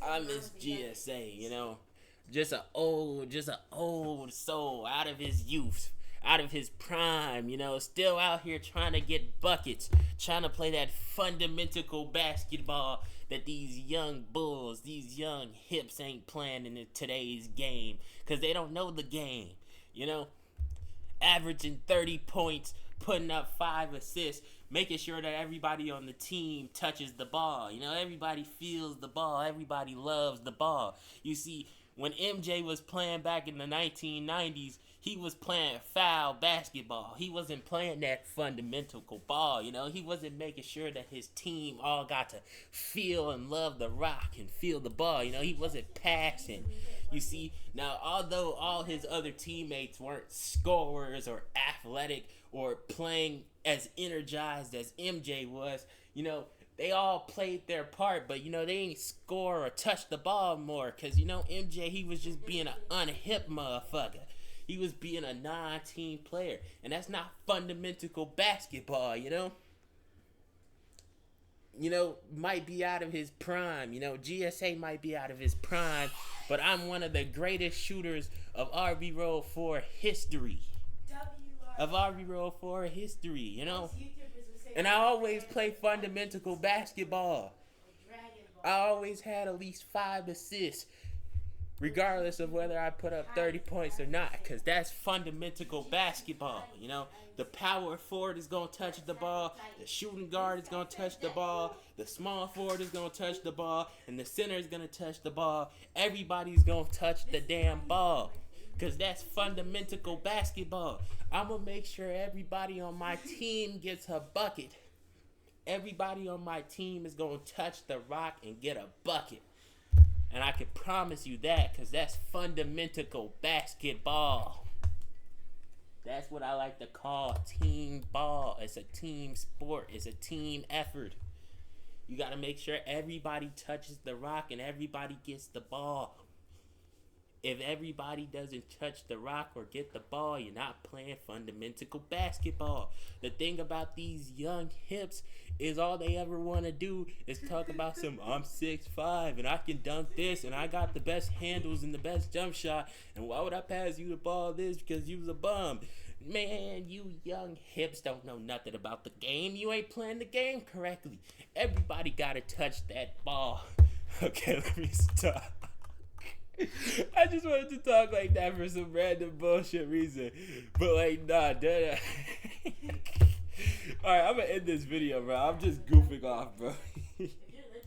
I miss GSA, you know. Just a old soul out of his youth, out of his prime, you know, still out here trying to get buckets, trying to play that fundamental basketball that these young bulls, these young hips ain't playing in today's game because they don't know the game, you know, averaging 30 points, putting up 5 assists, making sure that everybody on the team touches the ball. You know, everybody feels the ball, everybody loves the ball. You see, when MJ was playing back in the 1990s, he was playing foul basketball. He wasn't playing that fundamental ball, you know. He wasn't making sure that his team all got to feel and love the rock and feel the ball. You know, he wasn't passing. You see, now although all his other teammates weren't scorers or athletic or playing as energized as MJ was, you know, they all played their part, but you know, they ain't score or touch the ball more, cause you know, MJ, he was just being an unhip motherfucker. He was being a non-team player, and that's not fundamental basketball, you know. You know, might be out of his prime. You know, GSA might be out of his prime, but I'm one of the greatest shooters of RB Road 4 history. Of RB Road 4 history, you know. And I always play fundamental basketball. I always had at least 5 assists, regardless of whether I put up 30 points or not, because that's fundamental basketball, you know. The power forward is going to touch the ball, the shooting guard is going to touch the ball, the small forward is going to touch the ball, and the center is going to touch the ball. Everybody's going to touch the damn ball, because that's fundamental basketball. I'm going to make sure everybody on my team gets a bucket. Everybody on my team is going to touch the rock and get a bucket. And I can promise you that, because that's fundamental basketball. That's what I like to call team ball. It's a team sport. It's a team effort. You got to make sure everybody touches the rock and everybody gets the ball. If everybody doesn't touch the rock or get the ball, you're not playing fundamental basketball. The thing about these young hips is all they ever want to do is talk about I'm 6'5" and I can dunk this and I got the best handles and the best jump shot, and why would I pass you the ball this because you was a bum? Man, you young hips don't know nothing about the game. You ain't playing the game correctly. Everybody got to touch that ball. Okay, let me stop. I just wanted to talk like that for some random bullshit reason. But like, nah, Alright, I'm gonna end this video, bro. I'm just goofing off, bro.